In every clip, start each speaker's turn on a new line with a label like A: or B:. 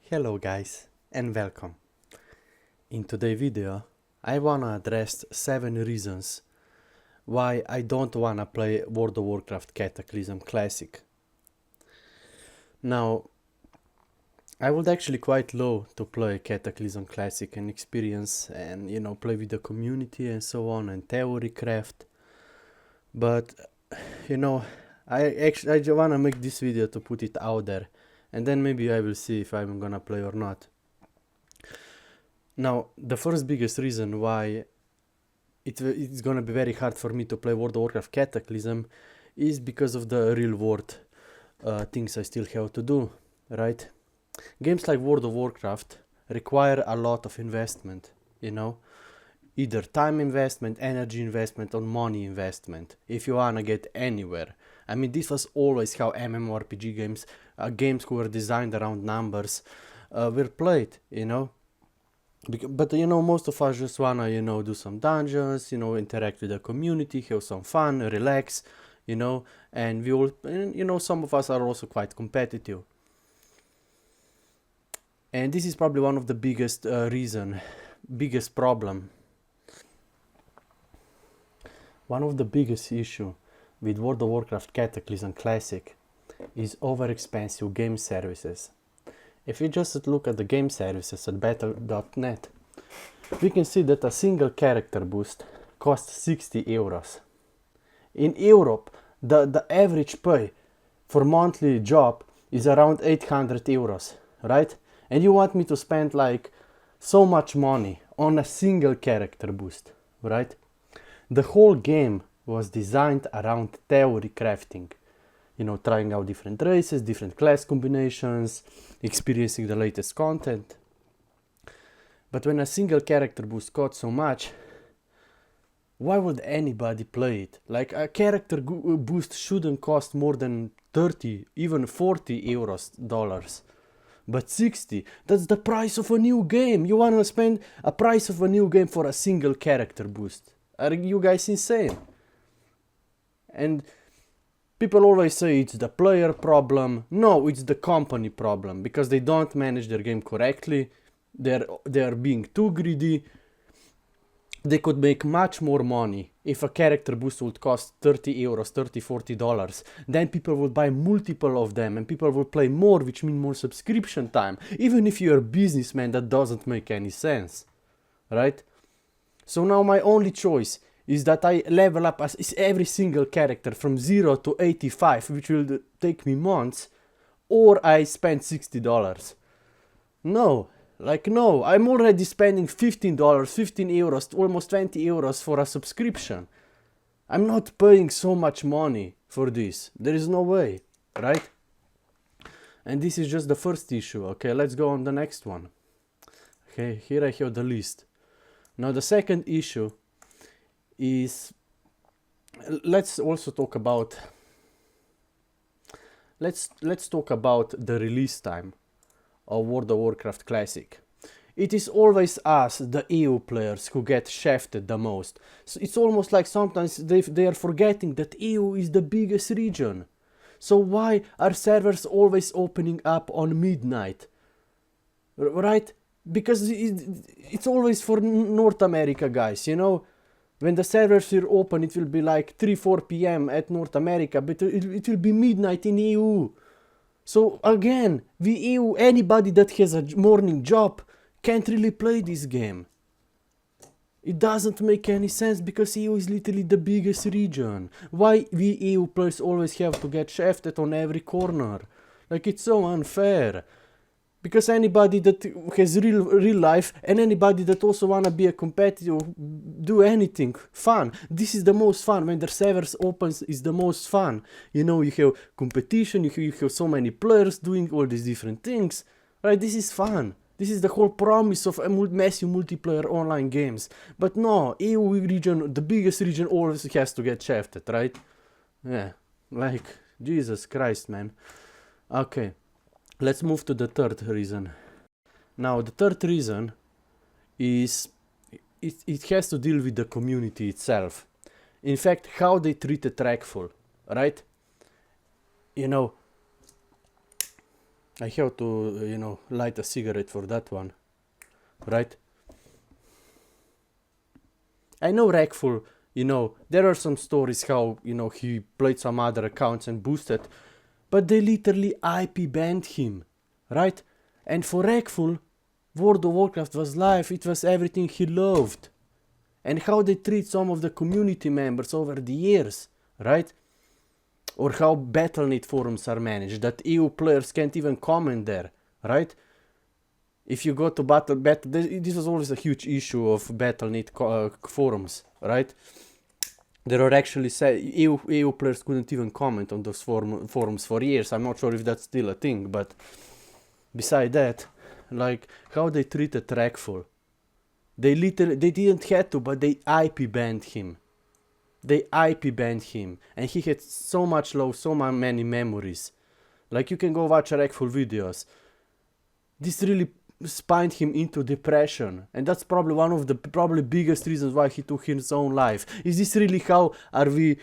A: Hello guys and welcome. In today's video I wanna address 7 reasons why I don't wanna play World of Warcraft Cataclysm Classic. Now I would actually quite love to play Cataclysm Classic and experience and play with the community and so on and theory craft, but I just wanna make this video to put it out there. And then maybe I will see if I'm gonna play or not. Now, the first biggest reason why it's gonna be very hard for me to play World of Warcraft Cataclysm is because of the real world things I still have to do, right? Games like World of Warcraft require a lot of investment, either time investment, energy investment, or money investment, if you wanna get anywhere. I mean, this was always how MMORPG games, games who were designed around numbers, were played, But most of us just wanna, do some dungeons, interact with the community, have some fun, relax, and we all, some of us are also quite competitive. And this is probably one of the biggest problem. One of the biggest issue with World of Warcraft Cataclysm Classic is over-expensive game services. If we just look at the game services at battle.net, we can see that a single character boost costs 60 euros. In Europe, the average pay for monthly job is around 800 euros, right? And you want me to spend like so much money on a single character boost, right? The whole game was designed around theory crafting, trying out different races, different class combinations, experiencing the latest content. But when a single character boost costs so much, why would anybody play it? Like, a character boost shouldn't cost more than 30, even 40 dollars. But 60, that's the price of a new game. You wanna spend a price of a new game for a single character boost? Are you guys insane? And people always say it's the player problem. No, it's the company problem, because they don't manage their game correctly. They're being too greedy. They could make much more money if a character boost would cost 30 euros, 30, 40 dollars. Then people would buy multiple of them and people will play more, which means more subscription time. Even if you're a businessman, that doesn't make any sense, right? So now my only choice is that I level up every single character from 0 to 85, which will take me months, or I spend $60. No, I'm already spending $15, 15 euros, almost 20 euros for a subscription. I'm not paying so much money for this. There is no way, right? And this is just the first issue. Okay, let's go on the next one. Okay, here I have the list. Now the second issue is, let's talk about the release time of World of Warcraft Classic. It is always us, the EU players, who get shafted the most. So it's almost like sometimes they are forgetting that EU is the biggest region. So why are servers always opening up on midnight? Right? Because it's always for North America, guys, When the servers will open, it will be like 3-4 p.m. at North America, but it will be midnight in EU. So again, EU, anybody that has a morning job can't really play this game. It doesn't make any sense, because EU is literally the biggest region. Why we EU players always have to get shafted on every corner? Like, it's so unfair. Because anybody that has real life and anybody that also wanna be a competitive, do anything fun. This is the most fun. When the servers opens, is the most fun. You have competition, you have so many players doing all these different things. Right? This is fun. This is the whole promise of massive multiplayer online games. But no, EU region, the biggest region, always has to get shafted, right? Yeah, like, Jesus Christ, man. Okay. Let's move to the third reason. Now, the third reason is it has to deal with the community itself. In fact, how they treated Trackful, right? I have to, you know, light a cigarette for that one, right? I know Rackful, you know, there are some stories how, you know, he played some other accounts and boosted, but they literally IP banned him, right? And for Rackful, World of Warcraft was life, it was everything he loved. And how they treat some of the community members over the years, right? Or how Battle.net forums are managed, that EU players can't even comment there, right? If you go to this was always a huge issue of Battle.net forums, right? There are actually EU players couldn't even comment on those forums for years. I'm not sure if that's still a thing, but beside that, like how they treated Rackful. They didn't have to, but they IP banned him. They IP banned him, and he had so much love, so many memories. Like you can go watch Rackful videos. This really spined him into depression, and that's probably one of the biggest reasons why he took his own life. Is this really how are we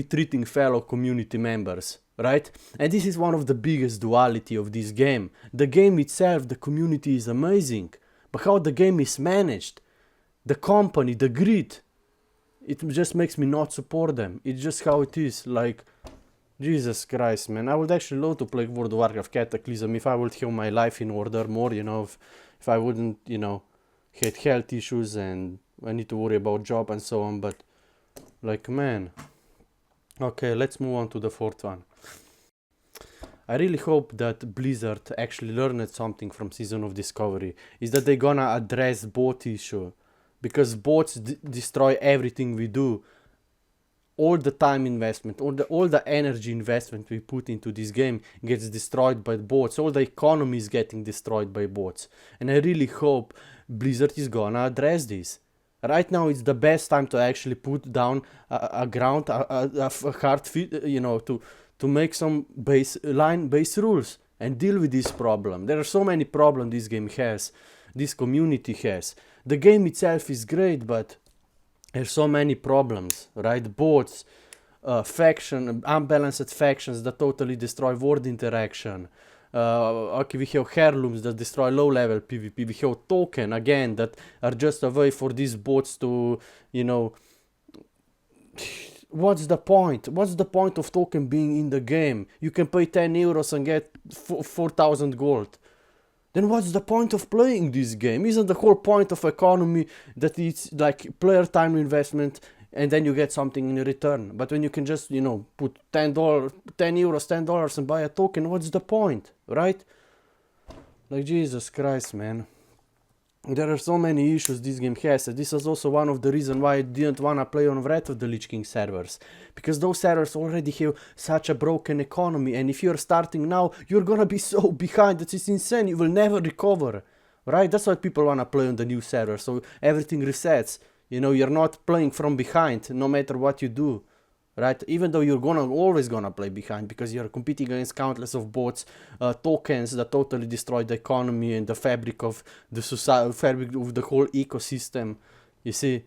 A: treating fellow community members, right? And this is one of the biggest duality of this game. The game itself, the community is amazing, but how the game is managed, the company, the greed, it just makes me not support them. It's just how it is. Like, Jesus Christ, man. I would actually love to play World of Warcraft Cataclysm if I would have my life in order more, you know, if I wouldn't, you know, had health issues and I need to worry about job and so on, but, like, man. Okay, let's move on to the fourth one. I really hope that Blizzard actually learned something from Season of Discovery, is that they're gonna address bot issue, because bots destroy everything we do. All the time investment, all the energy investment we put into this game gets destroyed by bots. All the economy is getting destroyed by bots. And I really hope Blizzard is gonna address this. Right now it's the best time to actually put down a hard fit, you know, to make some base rules and deal with this problem. There are so many problems this game has, this community has. The game itself is great, but there's so many problems, right? Bots, unbalanced factions that totally destroy word interaction. Okay, we have heirlooms that destroy low-level PvP. We have token, again, that are just a way for these bots to, you know... What's the point? What's the point of token being in the game? You can pay 10 euros and get 4,000 gold. Then what's the point of playing this game? Isn't the whole point of economy that it's like player time investment and then you get something in return? But when you can just, you know, put $10 and buy a token, what's the point, right? Like, Jesus Christ, man. There are so many issues this game has, and this is also one of the reasons why I didn't wanna play on Wrath of the Lich King servers. Because those servers already have such a broken economy, and if you're starting now, you're gonna be so behind that it's insane, you will never recover. Right? That's why people wanna play on the new server, so everything resets. You know, you're not playing from behind, no matter what you do. Right? Even though you're always gonna play behind, because you're competing against countless of bots, tokens that totally destroy the economy and the fabric of the society, fabric of the whole ecosystem, you see.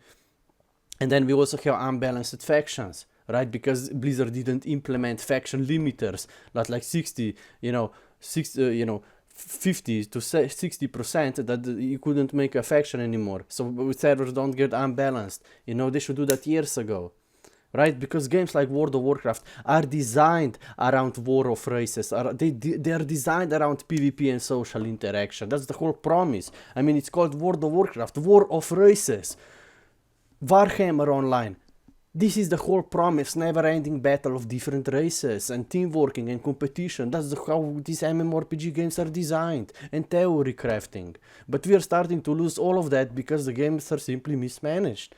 A: And then we also have unbalanced factions, right? Because Blizzard didn't implement faction limiters, like 60, you know, 50 to 60% that you couldn't make a faction anymore. So servers don't get unbalanced. You know, they should do that years ago. Right? Because games like World of Warcraft are designed around war of races. They are designed around PvP and social interaction. That's the whole promise. I mean, it's called World of Warcraft, War of Races. Warhammer Online. This is the whole promise, never-ending battle of different races and team working and competition. That's how these MMORPG games are designed, and theory crafting. But we are starting to lose all of that because the games are simply mismanaged.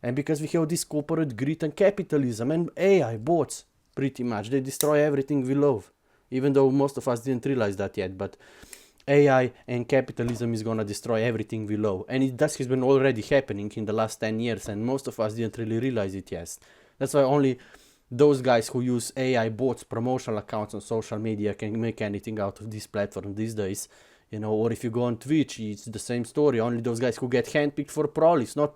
A: And because we have this corporate greed and capitalism and AI, bots, pretty much. They destroy everything we love. Even though most of us didn't realize that yet. But AI and capitalism is gonna destroy everything we love. And that has been already happening in the last 10 years. And most of us didn't really realize it yet. That's why only those guys who use AI bots, promotional accounts on social media can make anything out of this platform these days. You know, or if you go on Twitch, it's the same story. Only those guys who get handpicked for prolix, not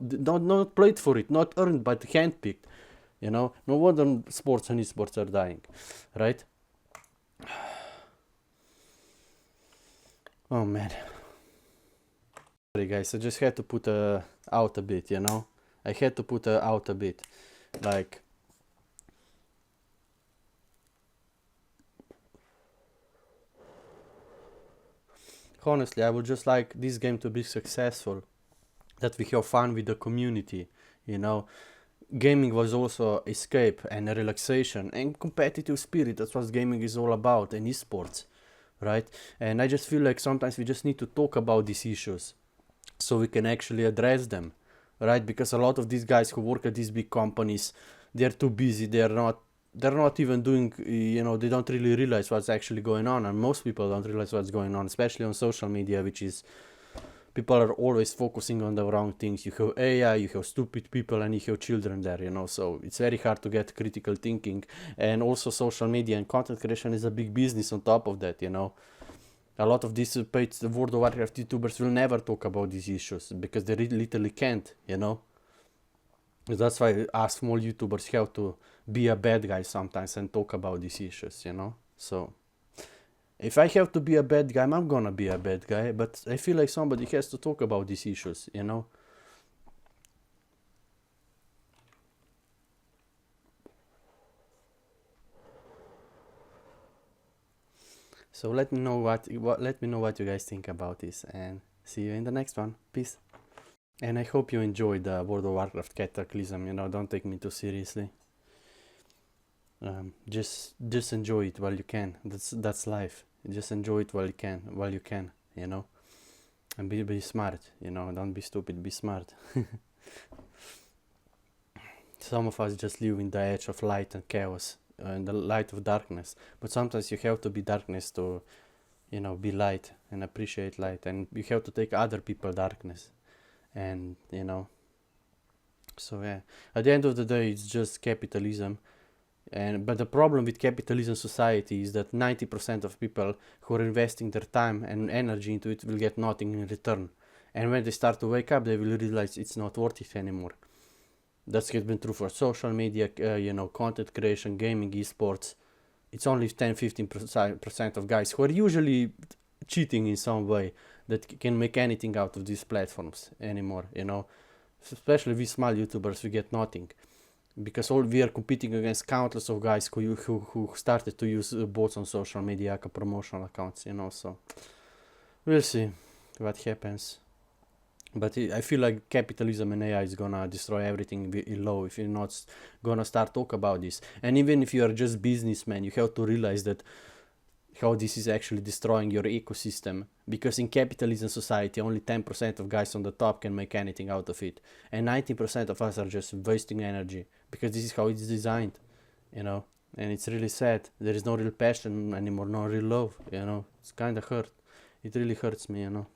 A: played for it, not earned, but handpicked. You know, no wonder sports and esports are dying, right? Oh man. Sorry guys, I just had to put out a bit, you know? I had to put out a bit. Like, honestly, I would just like this game to be successful, that we have fun with the community, you know. Gaming was also escape and relaxation and competitive spirit. That's what gaming is all about, and esports, right? And I just feel like sometimes we just need to talk about these issues so we can actually address them, right? Because a lot of these guys who work at these big companies, they're too busy. They're not even doing, you know, they don't really realize what's actually going on, and most people don't realize what's going on, especially on social media, which is, people are always focusing on the wrong things. You have AI, you have stupid people, and you have children there, you know, so it's very hard to get critical thinking. And also social media and content creation is a big business on top of that, you know. A lot of these paid World of Warcraft YouTubers will never talk about these issues because they literally can't, you know. That's why us small YouTubers have to be a bad guy sometimes and talk about these issues, you know. So if I have to be a bad guy, I'm gonna be a bad guy, but I feel like somebody has to talk about these issues, you know. So let me know what you guys think about this, and see you in the next one. Peace. And I hope you enjoyed the World of Warcraft Cataclysm, you know, don't take me too seriously. Just enjoy it while you can. That's life. Just enjoy it while you can, you know. And be smart, you know, don't be stupid, be smart. Some of us just live in the edge of light and chaos, in the light of darkness. But sometimes you have to be darkness to, you know, be light and appreciate light. And you have to take other people darkness. And, you know, so yeah. At the end of the day, it's just capitalism. But the problem with capitalism society is that 90% of people who are investing their time and energy into it will get nothing in return. And when they start to wake up, they will realize it's not worth it anymore. That's been true for social media, you know, content creation, gaming, esports. It's only 10-15% of guys who are usually cheating in some way that can make anything out of these platforms anymore, you know. Especially we small YouTubers, we get nothing. Because we are competing against countless of guys who started to use bots on social media like promotional accounts, you know, so we'll see what happens. But I feel like capitalism and AI is gonna destroy everything in law if you're not gonna start talk about this. And even if you are just businessman, you have to realize that how this is actually destroying your ecosystem, because in capitalism society only 10% of guys on the top can make anything out of it, and 90% of us are just wasting energy because this is how it's designed, you know. And it's really sad. There is no real passion anymore, no real love, you know. It's kind of hurt. It really hurts me, you know.